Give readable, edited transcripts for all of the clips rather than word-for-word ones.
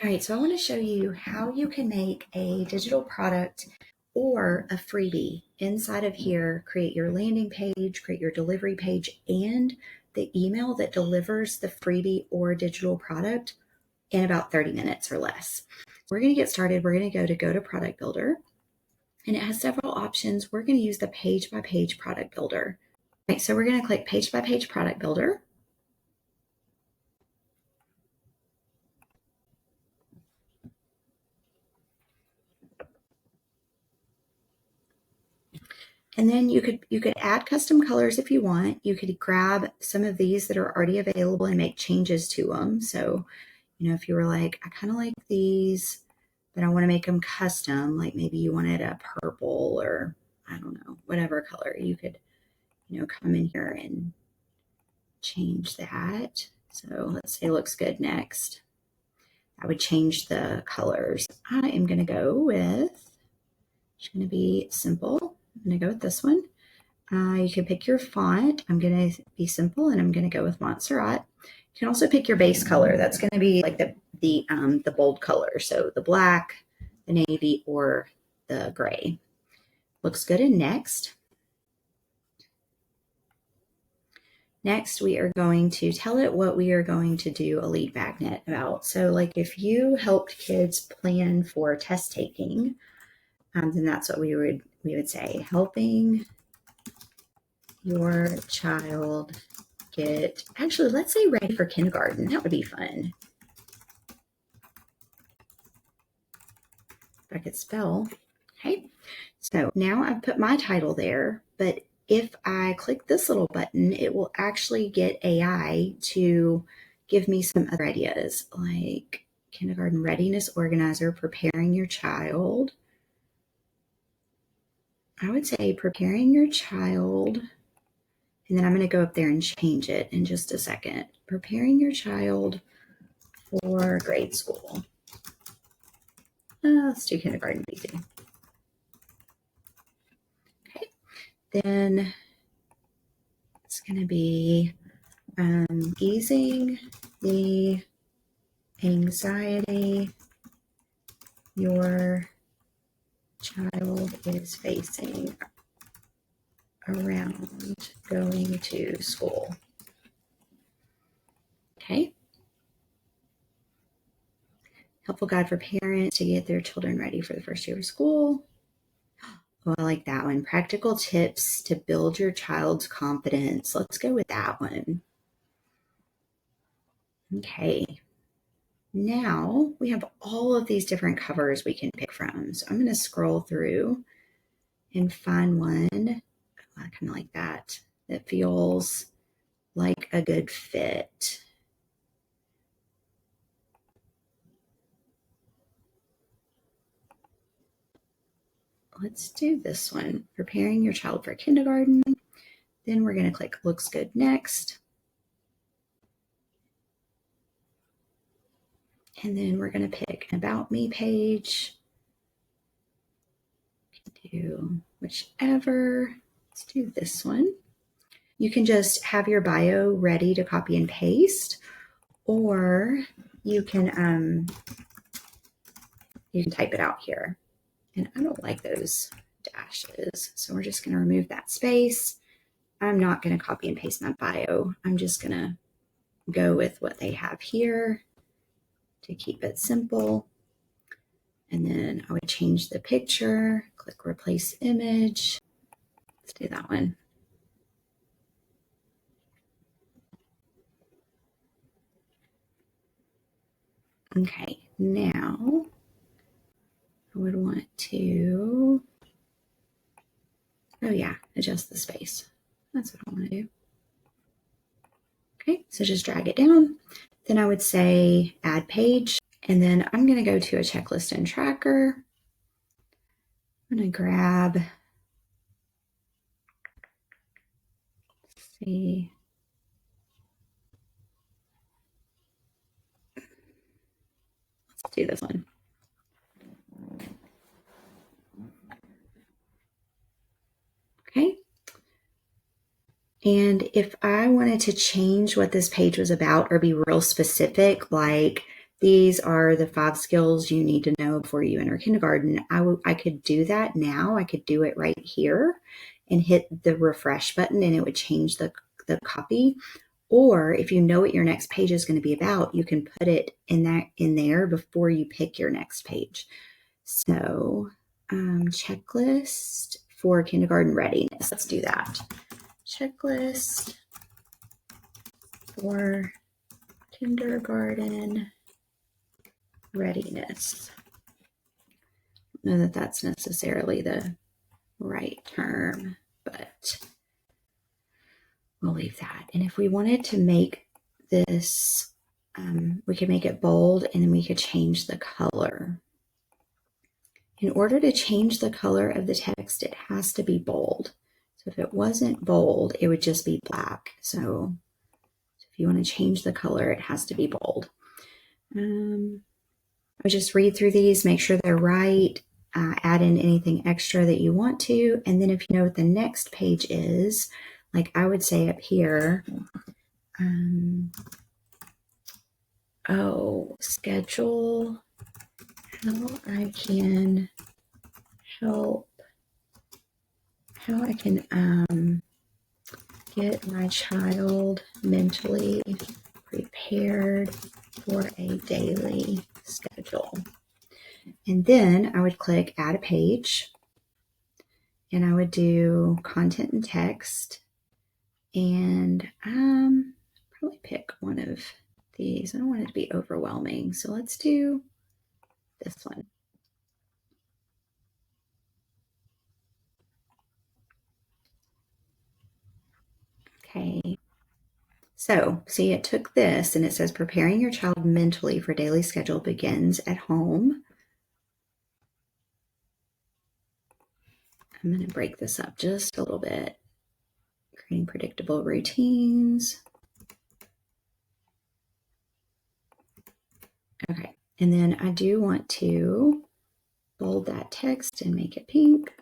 All right, so I want to show you how you can make a digital product or a freebie inside of here, create your landing page, create your delivery page, and the email that delivers the freebie or digital product in about 30 minutes or less. We're going to get started. We're going to go to Product Builder, and it has several options. We're going to use the page-by-page Product Builder. Okay, so we're going to click Page-by-Page Product Builder. And then you could add custom colors if you want. You could grab some of these that are already available and make changes to them. So, if you were like, I kind of like these, but I want to make them custom, like maybe you wanted a purple or I don't know, whatever color, you could, come in here and change that. So let's say it looks good next. I would change the colors. I am going to go with, it's going to be simple. I'm going to go with this one. You can pick your font. I'm going to be simple and I'm going to go with Montserrat. You can also pick your base color. That's going to be like the bold color. So the black, the navy, or the gray. Looks good in next. Next, we are going to tell it what we are going to do a lead magnet about. So like if you helped kids plan for test taking, then that's what we would say, helping your child get, actually, let's say ready for kindergarten. That would be fun. If I could spell. Okay. So now I've put my title there, but if I click this little button, it will actually get AI to give me some other ideas like kindergarten readiness organizer, preparing your child. I would say preparing your child. And then I'm going to go up there and change it in just a second. Preparing your child for grade school. Let's do kindergarten easy. Okay. Then it's going to be easing the anxiety your child is facing around going to school. Okay. Helpful guide for parents to get their children ready for the first year of school. Oh, I like that one. Practical tips to build your child's confidence. Let's go with that one. Okay. Now we have all of these different covers we can pick from. So I'm going to scroll through and find one. I kind of like that feels like a good fit. Let's do this one. Preparing your child for kindergarten. Then we're going to click looks good next. And then we're going to pick an about me page. Do whichever. Let's do this one. You can just have your bio ready to copy and paste, or you can type it out here. And I don't like those dashes, so we're just going to remove that space. I'm not going to copy and paste my bio. I'm just going to go with what they have here to keep it simple. And then I would change the picture, click replace image. Let's do that one. Okay, now I would want to, adjust the space. That's what I want to do. Okay, so just drag it down. Then I would say add page. And then I'm going to go to a checklist and tracker. I'm going to grab, let's see. Let's do this one. Okay. And if I wanted to change what this page was about or be real specific, like these are the 5 skills you need to know before you enter kindergarten. I could do that now. I could do it right here and hit the refresh button and it would change the copy. Or if you know what your next page is going to be about, you can put it in there before you pick your next page. So checklist for kindergarten readiness. Let's do that. Checklist for kindergarten readiness. I don't know that that's necessarily the right term, but we'll leave that. And if we wanted to make this, we could make it bold and then we could change the color. In order to change the color of the text, it has to be bold. So if it wasn't bold, it would just be black. So if you want to change the color, it has to be bold. I would just read through these, make sure they're right, add in anything extra that you want to. And then if you know what the next page is, like I would say up here, schedule how I can get my child mentally prepared for a daily schedule. And then I would click add a page and I would do content and text and probably pick one of these. I don't want it to be overwhelming. So let's do this one. Okay. So see, it took this and it says preparing your child mentally for daily schedule begins at home. I'm going to break this up just a little bit. Creating predictable routines. Okay, and then I do want to bold that text and make it pink.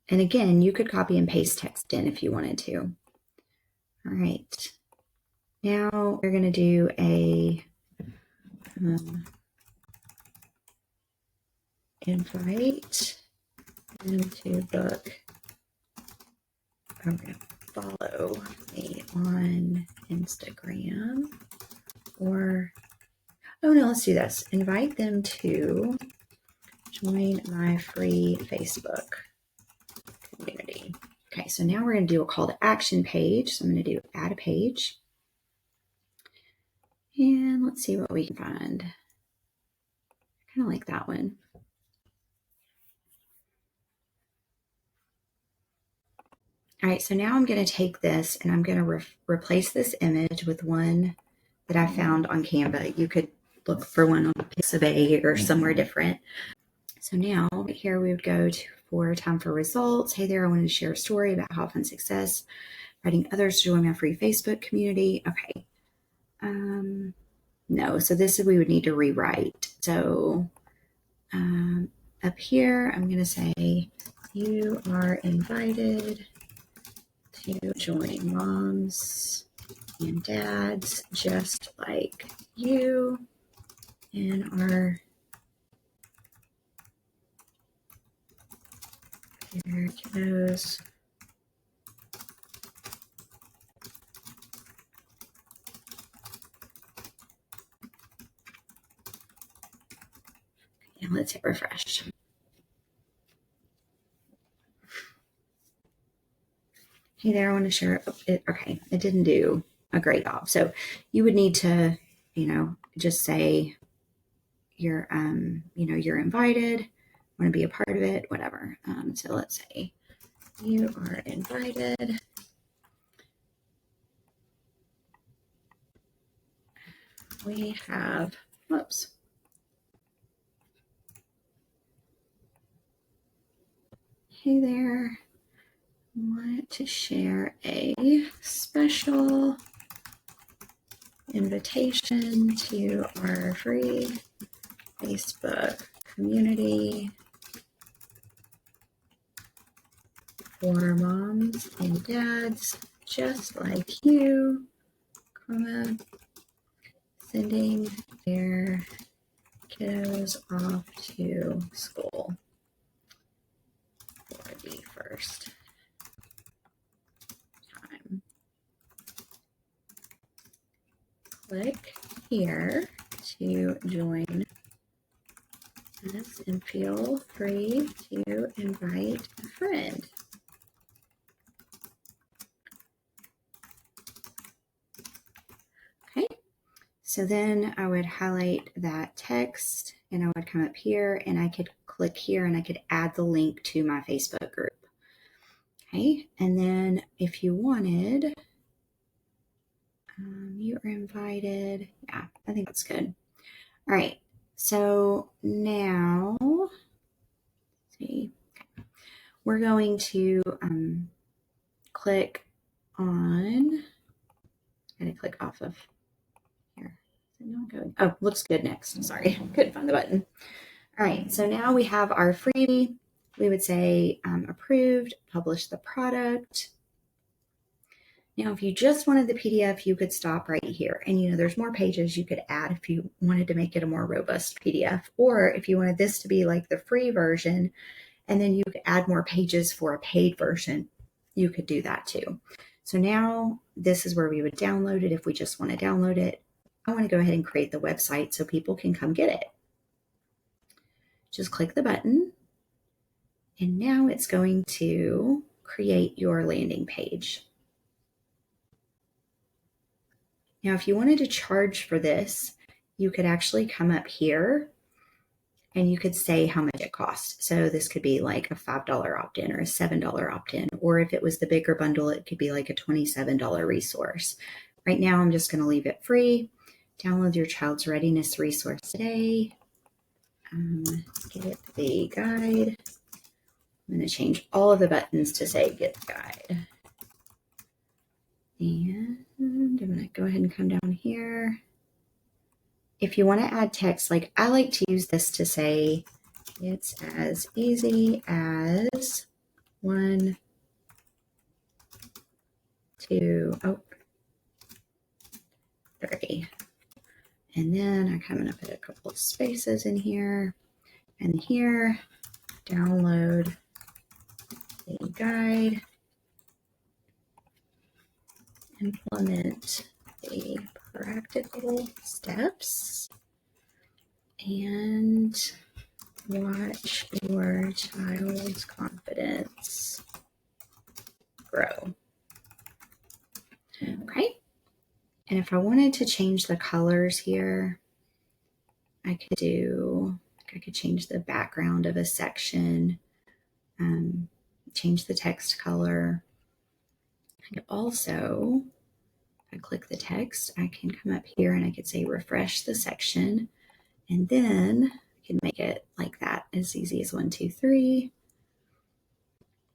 And again, you could copy and paste text in if you wanted to. All right, now we're going to do a invite them to book. I'm going to follow me on Instagram, or oh no, let's do this. Invite them to join my free Facebook community. Okay, so now we're going to do a call to action page. So I'm going to do add a page. And let's see what we can find. I kind of like that one. All right, so now I'm going to take this and I'm going to replace this image with one that I found on Canva. You could look for one on Pixabay or somewhere different. So now right here we would go to for time for results. Hey there, I wanted to share a story about how I found success inviting others to join my free Facebook community. Okay. No, so this we would need to rewrite. So up here, I'm going to say you are invited to join moms and dads just like you in our kiddos and let's hit refresh. Hey there, I want to share it. Okay, it didn't do a great job. So you would need to, just say you're, you're invited, want to be a part of it, whatever. So let's say you are invited. We have, whoops. Hey there, I want to share a special invitation to our free Facebook community for moms and dads just like you, comma, sending their kiddos off to school for the first time. Click here to join us and feel free to invite a friend. Okay, so then I would highlight that text and I would come up here and I could click here and I could add the link to my Facebook group. Okay, and then if you wanted, you are invited. Yeah, I think that's good. All right, so now, let's see, we're going to click on, I gotta click off of here. Is it not going? Oh, looks good next. Sorry, couldn't find the button. All right, so now we have our freebie. We would say approved, publish the product. Now, if you just wanted the PDF, you could stop right here. And there's more pages you could add if you wanted to make it a more robust PDF. Or if you wanted this to be like the free version, and then you could add more pages for a paid version, you could do that too. So now this is where we would download it if we just want to download it. I want to go ahead and create the website so people can come get it. Just click the button, and now it's going to create your landing page. Now, if you wanted to charge for this, you could actually come up here and you could say how much it costs. So this could be like a $5 opt-in or a $7 opt-in, or if it was the bigger bundle, it could be like a $27 resource. Right now, I'm just going to leave it free. Download your child's readiness resource today. Get the guide. I'm going to change all of the buttons to say get the guide. And I'm going to go ahead and come down here. If you want to add text, like I like to use this to say it's as easy as 1, 2, 3. And then I'm coming up at a couple of spaces in here and here, download the guide, implement the practical steps, and watch your child's confidence grow. Okay. And if I wanted to change the colors here, I could change the background of a section, change the text color. I could also, if I click the text, I can come up here and I could say refresh the section, and then I can make it like that, as easy as 1, 2, 3.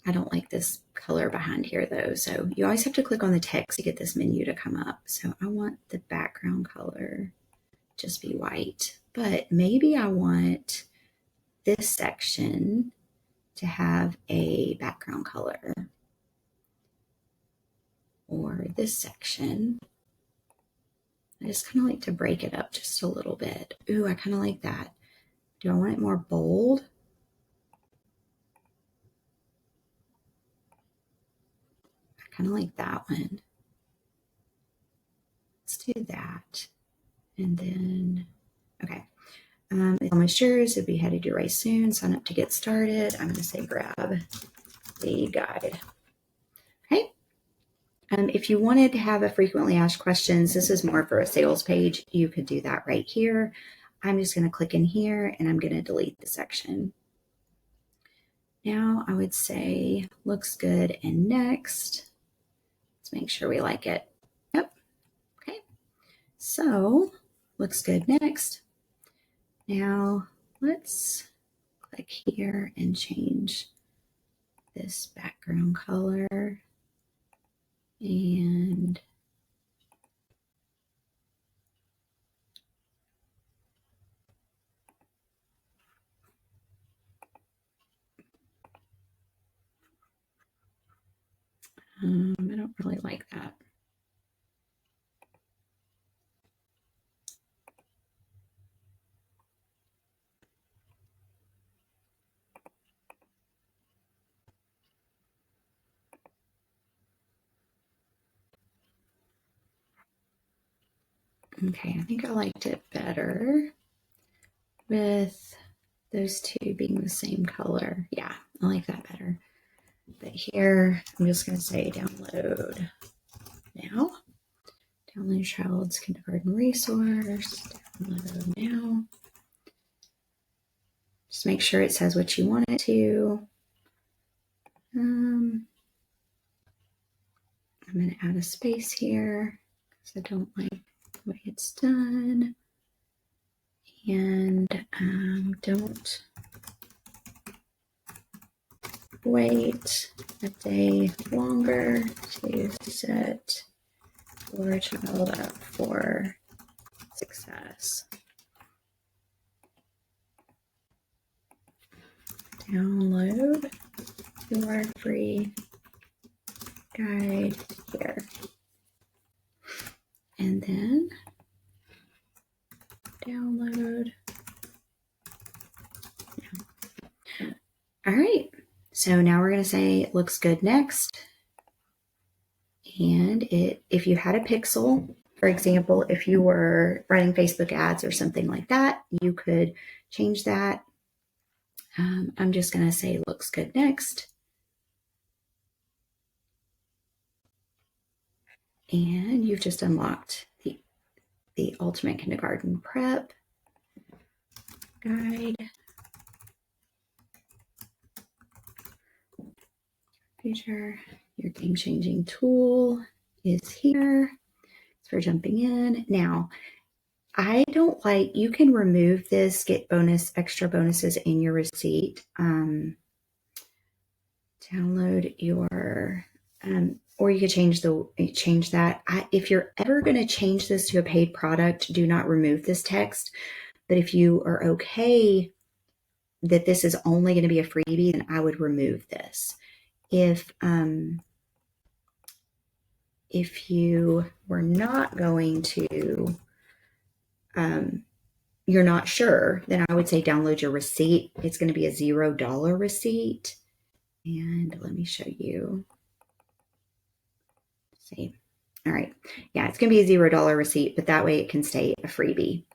I don't like this color behind here though, so you always have to click on the text to get this menu to come up. So I want the background color just be white, but maybe I want this section to have a background color, or this section. I just kind of like to break it up just a little bit. Ooh, I kind of like that. Do I want it more bold? I kind of like that one. Let's do that. And then, okay. It's almost yours. It'll be headed your way soon. Sign up to get started. I'm going to say grab the guide. Okay. If you wanted to have a frequently asked questions, this is more for a sales page. You could do that right here. I'm just going to click in here and I'm going to delete the section. Now I would say looks good and next. Let's make sure we like it. Yep. Okay. So looks good next. Now let's click here and change this background color, and I don't don't really like that. Okay, I think I liked it better with those two being the same color. Yeah, I like that better. But here, I'm just going to say download now. Download child's kindergarten resource. Download now. Just make sure it says what you want it to. I'm going to add a space here because I don't like the way it's done. And don't wait a day longer to set your child up for success. Download your free guide here. And then download. All right. So now we're going to say it looks good next. And if you had a pixel, for example, if you were running Facebook ads or something like that, you could change that. I'm just going to say looks good next. And you've just unlocked the Ultimate Kindergarten Prep Guide. Feature, your game-changing tool is here. It's for jumping in. Now, I don't like, you can remove this, get extra bonuses in your receipt. Download your, or you could change that. If you're ever going to change this to a paid product, do not remove this text. But if you are okay that this is only going to be a freebie, then I would remove this. If you were not going to, you're not sure, then I would say download your receipt. It's going to be a $0 receipt. And let me show you. See. All right. Yeah, it's going to be a $0 receipt, but that way it can stay a freebie.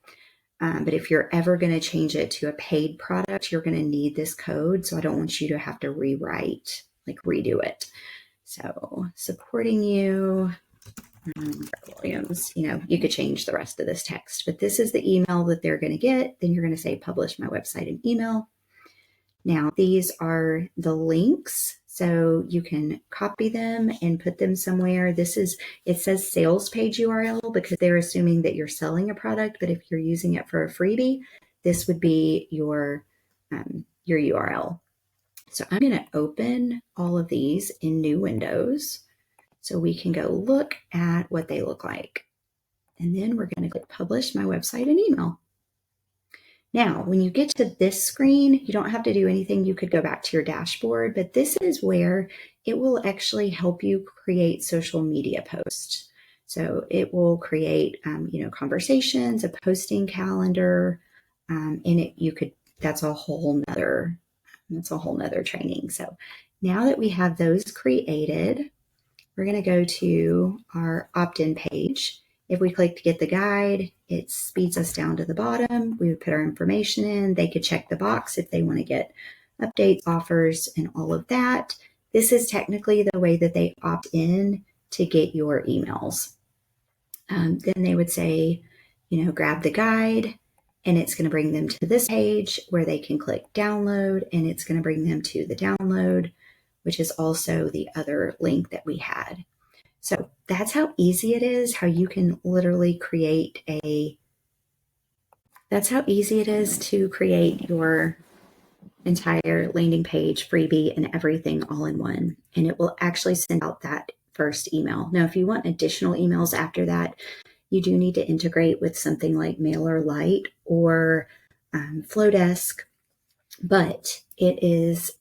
But if you're ever going to change it to a paid product, you're going to need this code. So I don't want you to have to redo it. So supporting you, Williams, you could change the rest of this text, but this is the email that they're going to get. Then you're going to say publish my website and email. Now these are the links, so you can copy them and put them somewhere. It says sales page URL because they're assuming that you're selling a product, but if you're using it for a freebie, this would be your URL. So I'm going to open all of these in new windows so we can go look at what they look like. And then we're going to click publish my website and email. Now, when you get to this screen, you don't have to do anything. You could go back to your dashboard, but this is where it will actually help you create social media posts. So it will create, conversations, a posting calendar, and that's a whole nother training. So now that we have those created, we're going to go to our opt-in page. If we click to get the guide, it speeds us down to the bottom. We would put our information in. They could check the box if they want to get updates, offers, and all of that. This is technically the way that they opt in to get your emails. Then they would say, grab the guide, and it's going to bring them to this page where they can click download, and it's going to bring them to the download, which is also the other link that we had. So that's how easy it is, how you can literally that's how easy it is to create your entire landing page, freebie, and everything all in one. And it will actually send out that first email. Now, if you want additional emails after that, you do need to integrate with something like MailerLite or Flowdesk, but it is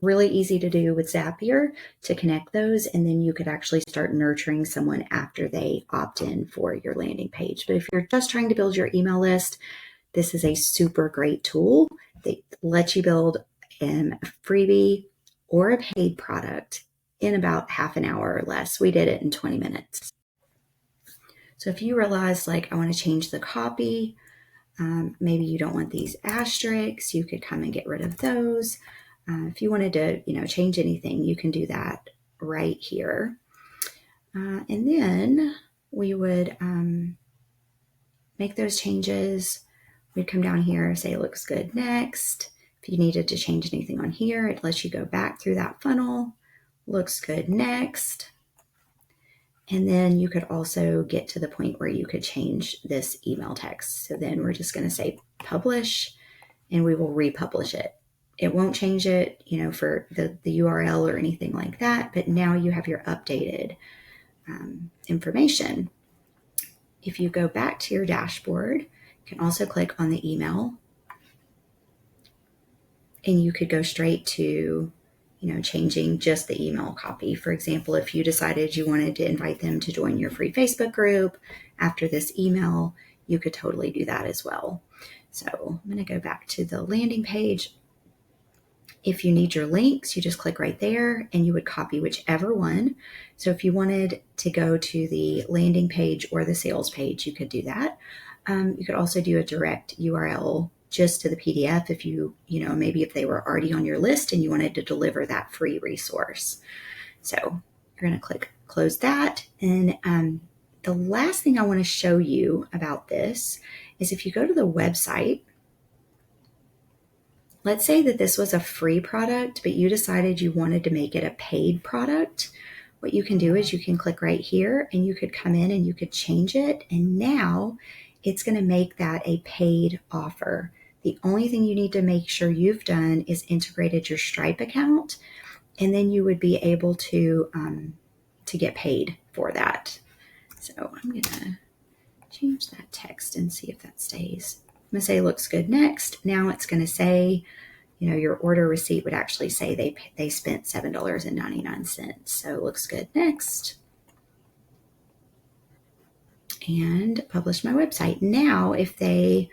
really easy to do with Zapier to connect those, and then you could actually start nurturing someone after they opt in for your landing page. But if you're just trying to build your email list, this is a super great tool that lets you build a freebie or a paid product in about half an hour or less. We did it in 20 minutes. So if you realize, like, I want to change the copy, maybe you don't want these asterisks, you could come and get rid of those. If you wanted to, change anything, you can do that right here. And then we would make those changes. We'd come down here, say looks good, next. If you needed to change anything on here, it lets you go back through that funnel. Looks good, next. And then you could also get to the point where you could change this email text. So then we're just going to say publish, and we will republish it. It won't change it, for the URL or anything like that, but now you have your updated information. If you go back to your dashboard, you can also click on the email, and you could go straight to changing just the email copy. For example, if you decided you wanted to invite them to join your free Facebook group after this email, you could totally do that as well. So I'm going to go back to the landing page. If you need your links, you just click right there and you would copy whichever one. So if you wanted to go to the landing page or the sales page, you could do that. You could also do a direct URL just to the PDF if maybe if they were already on your list and you wanted to deliver that free resource. So you're going to click close that. And the last thing I want to show you about this is if you go to the website, let's say that this was a free product, but you decided you wanted to make it a paid product. What you can do is you can click right here and you could come in and you could change it. And now it's going to make that a paid offer. The only thing you need to make sure you've done is integrated your Stripe account, and then you would be able to get paid for that. So I'm going to change that text and see if that stays. I'm going to say looks good, next. Now it's going to say, your order receipt would actually say they spent $7.99. So looks good, next. And publish my website. Now, if they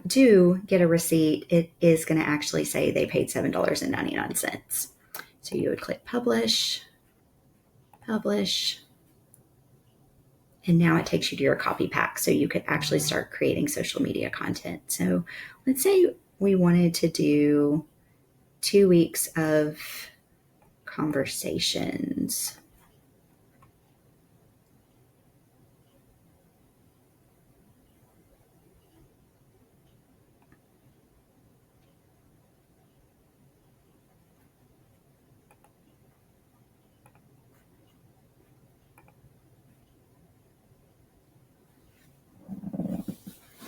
do get a receipt, it is going to actually say they paid $7.99. So you would click publish, publish, and now it takes you to your copy pack. So you could actually start creating social media content. So let's say we wanted to do 2 weeks of conversations.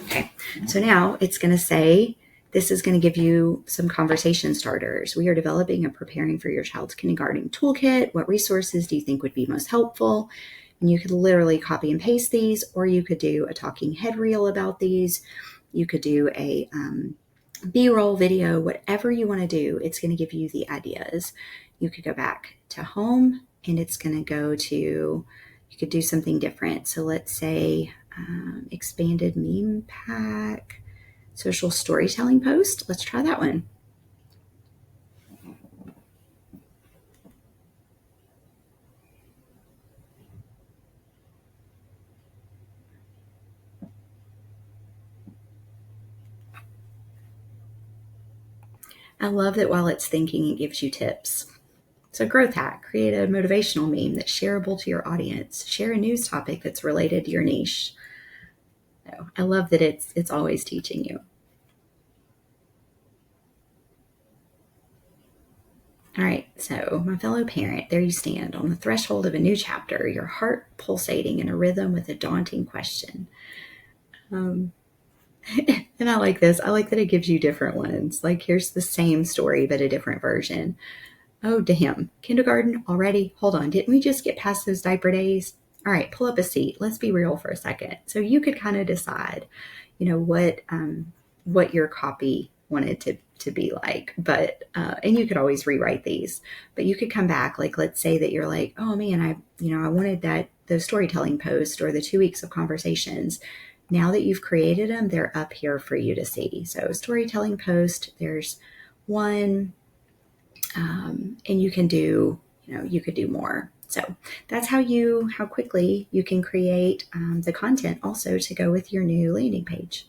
Okay, so now it's going to say, this is going to give you some conversation starters. We are developing and preparing for your child's kindergarten toolkit. What resources do you think would be most helpful? And you could literally copy and paste these, or you could do a talking head reel about these. You could do a B-roll video, whatever you want to do. It's going to give you the ideas. You could go back to home and it's going to go to, you could do something different. So let's say expanded meme pack, social storytelling post. Let's try that one. I love that while it's thinking, it gives you tips. So growth hack, create a motivational meme that's shareable to your audience. Share a news topic that's related to your niche. So I love that it's always teaching you. All right, so my fellow parent, there you stand on the threshold of a new chapter, your heart pulsating in a rhythm with a daunting question. And I like this. I like that it gives you different ones. Like, here's the same story, but a different version. Oh, damn. Kindergarten already? Hold on. Didn't we just get past those diaper days? All right, pull up a seat. Let's be real for a second. So you could kind of decide, what your copy wanted to be like. But and you could always rewrite these, but you could come back, like, let's say that you're like, oh man, I wanted those storytelling posts or the 2 weeks of conversations. Now that you've created them, they're up here for you to see. So storytelling post, there's one, and you can do, you could do more. So that's how quickly you can create the content also to go with your new landing page.